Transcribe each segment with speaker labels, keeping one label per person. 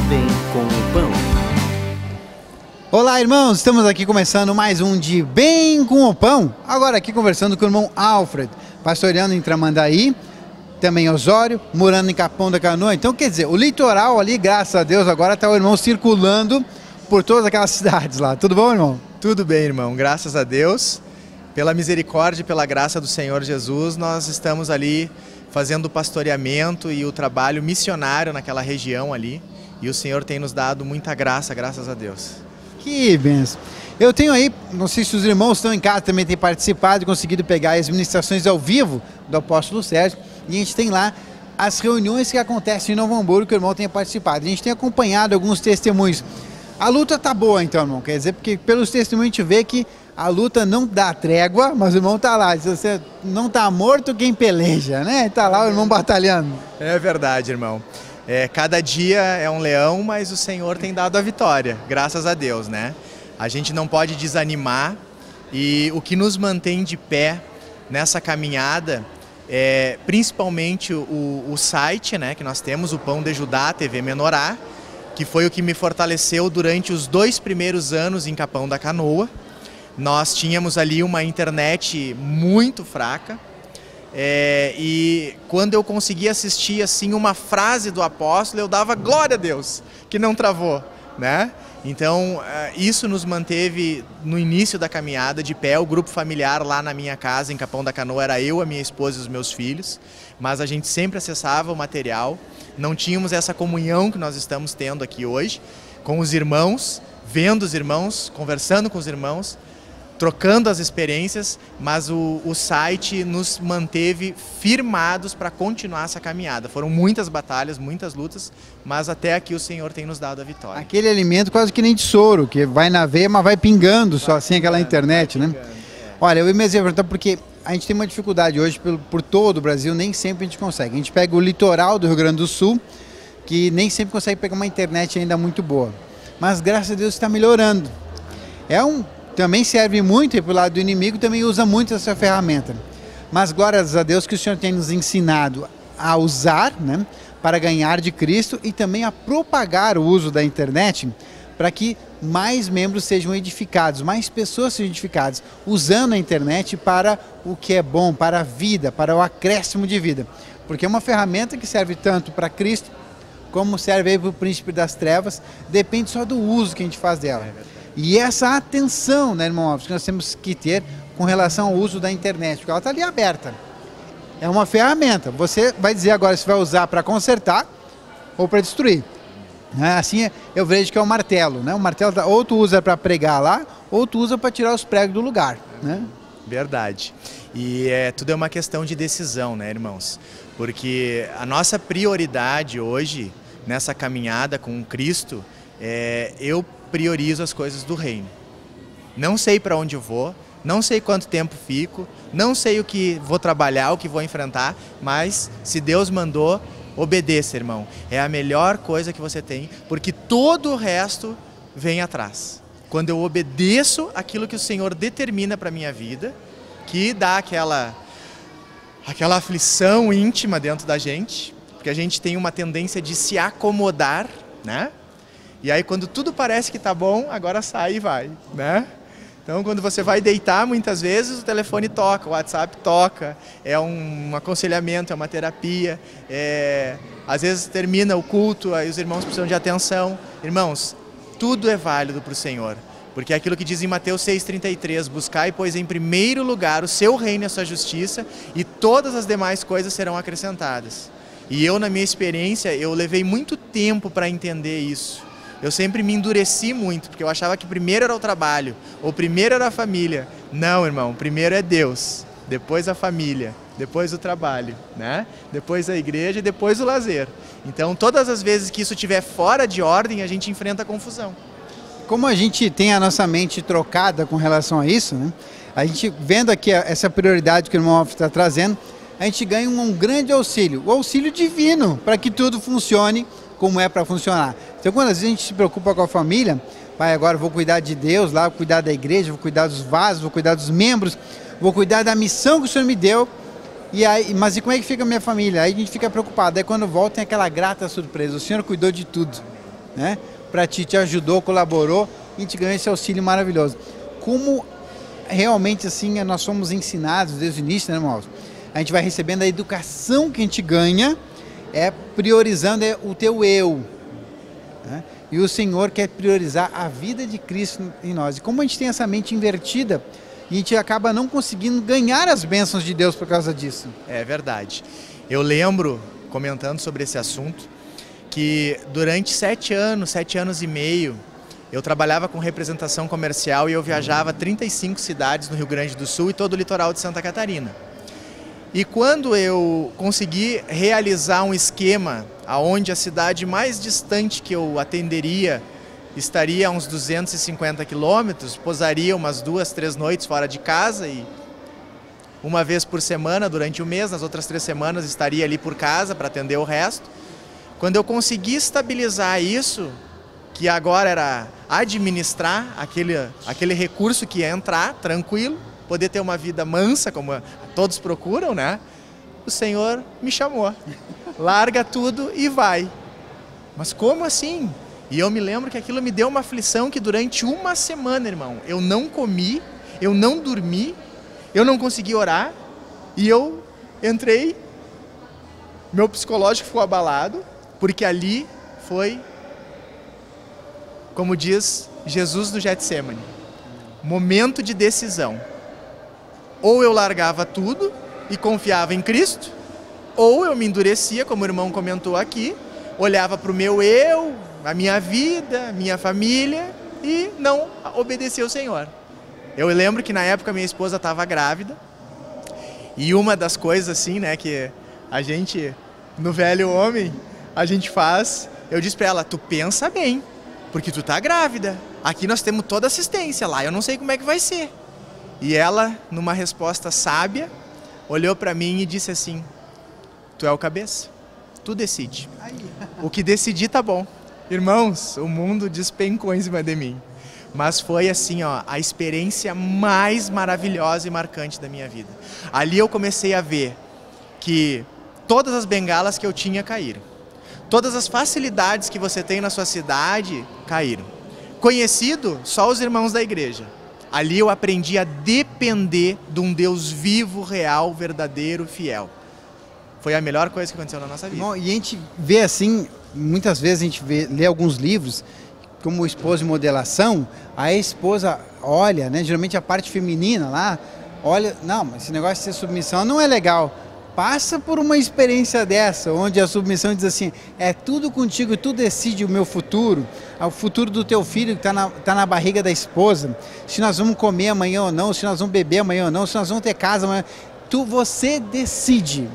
Speaker 1: Bem com o Pão.
Speaker 2: Olá, irmãos, estamos aqui começando mais um de Bem com o Pão. Agora aqui conversando com o irmão Alfred, pastoreando em Tramandaí, também em Osório, morando em Capão da Canoa. Então, quer dizer, o litoral ali, graças a Deus, agora está o irmão circulando por todas aquelas cidades lá. Tudo bom, irmão?
Speaker 3: Tudo bem, irmão. Graças a Deus, pela misericórdia e pela graça do Senhor Jesus, nós estamos ali fazendo o pastoreamento e o trabalho missionário naquela região ali. E o Senhor tem nos dado muita graça, graças a Deus.
Speaker 2: Que benção. Eu tenho aí, não sei se os irmãos estão em casa, também têm participado e conseguido pegar as ministrações ao vivo do apóstolo Sérgio. E a gente tem lá as reuniões que acontecem em Novo Hamburgo, que o irmão tenha participado. A gente tem acompanhado alguns testemunhos. A luta tá boa então, irmão, quer dizer, porque pelos testemunhos a gente vê que a luta não dá trégua, mas o irmão tá lá. Se você não tá morto, quem peleja, né? Tá lá o irmão batalhando.
Speaker 3: É verdade, irmão. Cada dia é um leão, mas o Senhor tem dado a vitória, graças a Deus, né? A gente não pode desanimar e o que nos mantém de pé nessa caminhada é principalmente o site, né, que nós temos, o Pão de Judá, TV Menorá, que foi o que me fortaleceu durante os 2 primeiros anos em Capão da Canoa. Nós tínhamos ali uma internet muito fraca e quando eu conseguia assistir assim uma frase do apóstolo, eu dava glória a Deus, que não travou, né? Então isso nos manteve no início da caminhada de pé. O grupo familiar lá na minha casa em Capão da Canoa era eu, a minha esposa e os meus filhos, mas a gente sempre acessava o material, não tínhamos essa comunhão que nós estamos tendo aqui hoje, com os irmãos, vendo os irmãos, conversando com os irmãos, trocando as experiências, mas o site nos manteve firmados para continuar essa caminhada. Foram muitas batalhas, muitas lutas, mas até aqui o Senhor tem nos dado a vitória.
Speaker 2: Aquele alimento quase que nem de soro, que vai na veia, mas vai pingando só assim aquela internet, né? Olha, eu ia me perguntar porque a gente tem uma dificuldade hoje por todo o Brasil, nem sempre a gente consegue. A gente pega o litoral do Rio Grande do Sul, que nem sempre consegue pegar uma internet ainda muito boa. Mas graças a Deus está melhorando. Também serve muito, e pelo lado do inimigo também usa muito essa ferramenta. Mas glórias a Deus que o Senhor tem nos ensinado a usar, né, para ganhar de Cristo e também a propagar o uso da internet para que mais membros sejam edificados, mais pessoas sejam edificadas, usando a internet para o que é bom, para a vida, para o acréscimo de vida. Porque é uma ferramenta que serve tanto para Cristo, como serve para o príncipe das trevas, depende só do uso que a gente faz dela. E essa atenção, né, irmão Alves, que nós temos que ter com relação ao uso da internet, porque ela está ali aberta. É uma ferramenta. Você vai dizer agora se vai usar para consertar ou para destruir. Assim eu vejo que é o martelo, né? O martelo ou tu usa para pregar lá, ou tu usa para tirar os pregos do lugar, né?
Speaker 3: Verdade. E tudo é uma questão de decisão, né, irmãos? Porque a nossa prioridade hoje, nessa caminhada com Cristo, eu priorizo as coisas do reino. Não sei para onde eu vou, não sei quanto tempo fico, não sei o que vou trabalhar, o que vou enfrentar, mas se Deus mandou, obedeça, irmão. É a melhor coisa que você tem, porque todo o resto vem atrás. Quando eu obedeço aquilo que o Senhor determina para a minha vida, que dá aquela aflição íntima dentro da gente, porque a gente tem uma tendência de se acomodar, né? E aí quando tudo parece que tá bom, agora sai e vai, né? Então quando você vai deitar, muitas vezes o telefone toca, o WhatsApp toca, é um aconselhamento, é uma terapia, às vezes termina o culto, aí os irmãos precisam de atenção. Irmãos, tudo é válido para o Senhor, porque é aquilo que diz em Mateus 6,33, buscai, pois, em primeiro lugar o seu reino e a sua justiça, e todas as demais coisas serão acrescentadas. E eu, na minha experiência, eu levei muito tempo para entender isso. Eu sempre me endureci muito, porque eu achava que primeiro era o trabalho, ou primeiro era a família. Não, irmão, primeiro é Deus, depois a família, depois o trabalho, né? Depois a igreja e depois o lazer. Então, todas as vezes que isso estiver fora de ordem, a gente enfrenta a confusão.
Speaker 2: Como a gente tem a nossa mente trocada com relação a isso, né? A gente vendo aqui essa prioridade que o irmão Alves está trazendo, a gente ganha um grande auxílio, o auxílio divino, para que tudo funcione como é para funcionar. Então, quando às vezes a gente se preocupa com a família, pai, agora eu vou cuidar de Deus lá, vou cuidar da igreja, vou cuidar dos vasos, vou cuidar dos membros, vou cuidar da missão que o Senhor me deu, e aí, mas e como é que fica a minha família? Aí a gente fica preocupado, aí quando volta tem aquela grata surpresa, o Senhor cuidou de tudo. né? Para ti, te ajudou, colaborou e a gente ganhou esse auxílio maravilhoso. Como realmente assim nós somos ensinados desde o início, né, irmãos? A gente vai recebendo a educação que a gente ganha, priorizando o teu eu, né? E o Senhor quer priorizar a vida de Cristo em nós. E como a gente tem essa mente invertida, a gente acaba não conseguindo ganhar as bênçãos de Deus por causa disso.
Speaker 3: É verdade. Eu lembro, comentando sobre esse assunto, que durante 7 anos e meio, eu trabalhava com representação comercial e eu viajava 35 cidades no Rio Grande do Sul e todo o litoral de Santa Catarina. E quando eu consegui realizar um esquema onde a cidade mais distante que eu atenderia estaria a uns 250 quilômetros, pousaria umas 2, 3 noites fora de casa e uma vez por semana durante o mês, nas outras 3 semanas estaria ali por casa para atender o resto. Quando eu consegui estabilizar isso, que agora era administrar aquele recurso que ia entrar tranquilo, poder ter uma vida mansa, como todos procuram, né? O Senhor me chamou. Larga tudo e vai. Mas como assim? E eu me lembro que aquilo me deu uma aflição que durante uma semana, irmão, eu não comi, eu não dormi, eu não consegui orar e eu entrei, meu psicológico ficou abalado, porque ali foi, como diz Jesus no Getsemane, momento de decisão. Ou eu largava tudo e confiava em Cristo, ou eu me endurecia, como o irmão comentou aqui, olhava para o meu eu, a minha vida, a minha família e não obedecia ao Senhor. Eu lembro que na época minha esposa estava grávida e uma das coisas assim, né, que a gente, no velho homem, a gente faz, eu disse para ela, tu pensa bem, porque tu tá grávida, aqui nós temos toda assistência, lá eu não sei como é que vai ser. E ela, numa resposta sábia, olhou para mim e disse assim, tu é o cabeça, tu decide. O que decidir tá bom. Irmãos, o mundo despencou em cima de mim. Mas foi assim, ó, a experiência mais maravilhosa e marcante da minha vida. Ali eu comecei a ver que todas as bengalas que eu tinha caíram. Todas as facilidades que você tem na sua cidade caíram. Conhecido, só os irmãos da igreja. Ali eu aprendi a depender de um Deus vivo, real, verdadeiro, fiel. Foi a melhor coisa que aconteceu na nossa vida.
Speaker 2: Bom, e a gente vê assim, muitas vezes a gente lê alguns livros, como Esposa e Modelação, a esposa olha, né, geralmente a parte feminina lá, olha, não, mas esse negócio de ser submissão não é legal. Passa por uma experiência dessa, onde a submissão diz assim, é tudo contigo, tu decide o meu futuro, o futuro do teu filho que está na barriga da esposa, se nós vamos comer amanhã ou não, se nós vamos beber amanhã ou não, se nós vamos ter casa amanhã, você decide.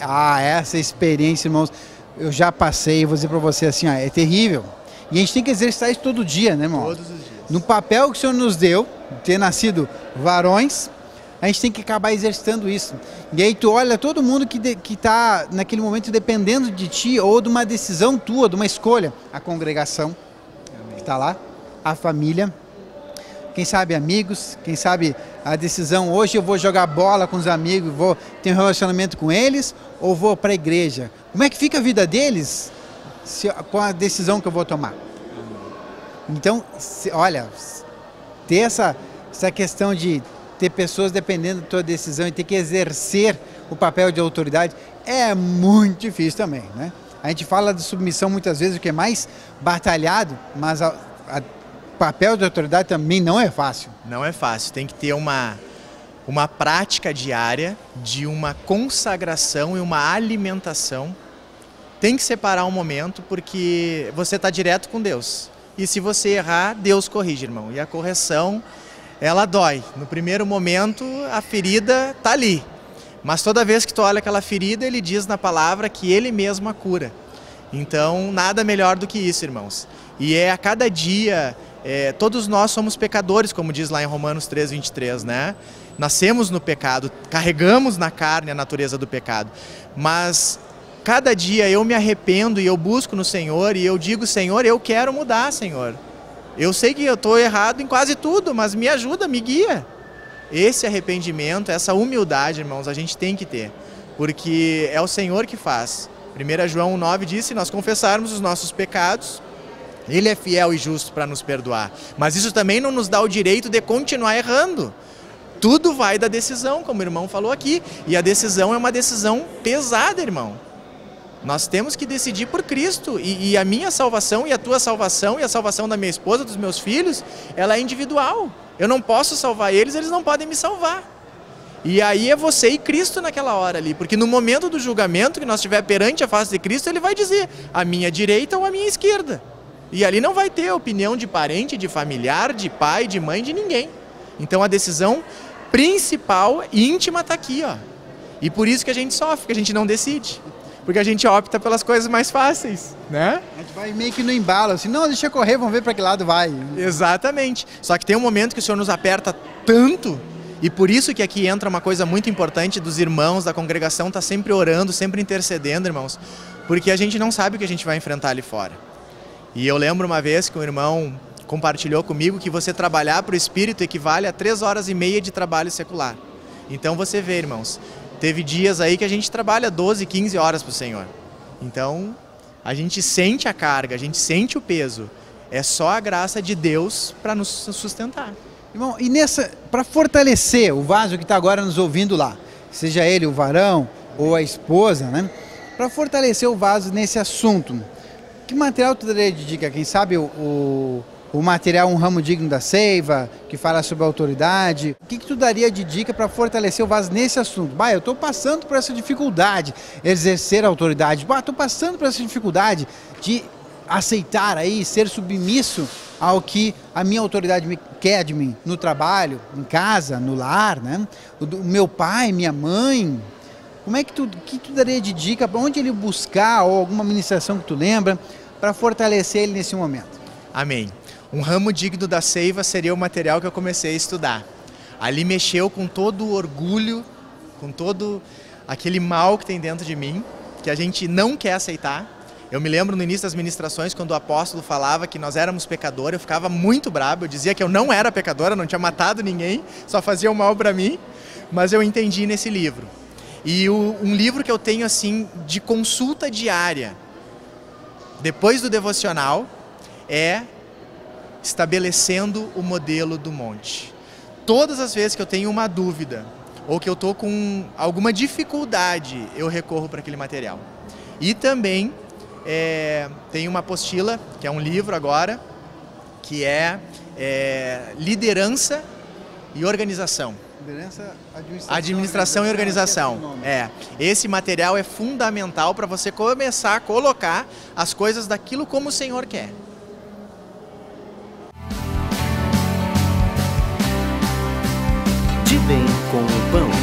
Speaker 2: Ah, essa experiência, irmãos, eu já passei, vou dizer para você assim, ó, é terrível. E a gente tem que exercitar isso todo dia, né, irmão?
Speaker 3: Todos os dias.
Speaker 2: No papel que o Senhor nos deu, ter nascido varões, a gente tem que acabar exercitando isso. E aí tu olha todo mundo que está naquele momento dependendo de ti ou de uma decisão tua, de uma escolha. A congregação que está lá, a família, quem sabe amigos, quem sabe a decisão, hoje eu vou jogar bola com os amigos, vou ter um relacionamento com eles ou vou para a igreja. Como é que fica a vida deles com a decisão que eu vou tomar? Então, olha, ter essa questão de ter pessoas dependendo da tua decisão e ter que exercer o papel de autoridade é muito difícil também, né? A gente fala de submissão muitas vezes, o que é mais batalhado, mas o papel de autoridade também não é fácil.
Speaker 3: Não é fácil, tem que ter uma prática diária de uma consagração e uma alimentação. Tem que separar um momento porque você está direto com Deus. E se você errar, Deus corrige, irmão. E a correção, ela dói. No primeiro momento, a ferida está ali. Mas toda vez que tu olha aquela ferida, ele diz na palavra que ele mesmo a cura. Então, nada melhor do que isso, irmãos. E a cada dia, todos nós somos pecadores, como diz lá em Romanos 3:23, né? Nascemos no pecado, carregamos na carne a natureza do pecado. Mas cada dia eu me arrependo e eu busco no Senhor e eu digo, Senhor, eu quero mudar, Senhor. Eu sei que eu estou errado em quase tudo, mas me ajuda, me guia. Esse arrependimento, essa humildade, irmãos, a gente tem que ter, porque é o Senhor que faz. 1 João 9 diz, se nós confessarmos os nossos pecados, Ele é fiel e justo para nos perdoar. Mas isso também não nos dá o direito de continuar errando. Tudo vai da decisão, como o irmão falou aqui. E a decisão é uma decisão pesada, irmão. Nós temos que decidir por Cristo. E a minha salvação e a tua salvação e a salvação da minha esposa, dos meus filhos, ela é individual. Eu não posso salvar eles, eles não podem me salvar. E aí é você e Cristo naquela hora ali. Porque no momento do julgamento que nós estiver perante a face de Cristo, ele vai dizer a minha direita ou a minha esquerda. E ali não vai ter opinião de parente, de familiar, de pai, de mãe, de ninguém. Então a decisão principal, íntima, está aqui, ó. E por isso que a gente sofre, que a gente não decide. Porque a gente opta pelas coisas mais fáceis, né?
Speaker 2: A gente vai meio que no embalo, assim, não, deixa correr, vamos ver para que lado vai.
Speaker 3: Exatamente. Só que tem um momento que o Senhor nos aperta tanto, e por isso que aqui entra uma coisa muito importante dos irmãos, da congregação, tá sempre orando, sempre intercedendo, irmãos, porque a gente não sabe o que a gente vai enfrentar ali fora. E eu lembro uma vez que um irmão compartilhou comigo que você trabalhar para o Espírito equivale a 3 horas e meia de trabalho secular. Então você vê, irmãos, teve dias aí que a gente trabalha 12, 15 horas para o Senhor. Então a gente sente a carga, a gente sente o peso. É só a graça de Deus para nos sustentar.
Speaker 2: Irmão, e para fortalecer o vaso que está agora nos ouvindo lá, seja ele o varão ou a esposa, né? Para fortalecer o vaso nesse assunto, que material tu daria de dica? Quem sabe o material Um Ramo Digno da Seiva, que fala sobre a autoridade. O que tu daria de dica para fortalecer o vaso nesse assunto? Bah, eu estou passando por essa dificuldade, exercer a autoridade. Bah, estou passando por essa dificuldade de aceitar aí, ser submisso ao que a minha autoridade quer de mim, no trabalho, em casa, no lar, né? O meu pai, minha mãe. Como é que tu daria de dica para onde ele buscar, ou alguma ministração que tu lembra, para fortalecer ele nesse momento?
Speaker 3: Amém. Um Ramo Digno da Seiva seria o material que eu comecei a estudar. Ali mexeu com todo o orgulho, com todo aquele mal que tem dentro de mim, que a gente não quer aceitar. Eu me lembro no início das ministrações, quando o apóstolo falava que nós éramos pecadores, eu ficava muito bravo, eu dizia que eu não era pecador, eu não tinha matado ninguém, só fazia o mal para mim, mas eu entendi nesse livro. E um livro que eu tenho assim de consulta diária, depois do devocional, é Estabelecendo o Modelo do Monte. Todas as vezes que eu tenho uma dúvida ou que eu estou com alguma dificuldade, eu recorro para aquele material. E também tem uma apostila, que é um livro agora, que é Liderança e Organização. Administração e Organização. Esse material é fundamental para você começar a colocar as coisas daquilo como o Senhor quer.
Speaker 1: De bem com o pão.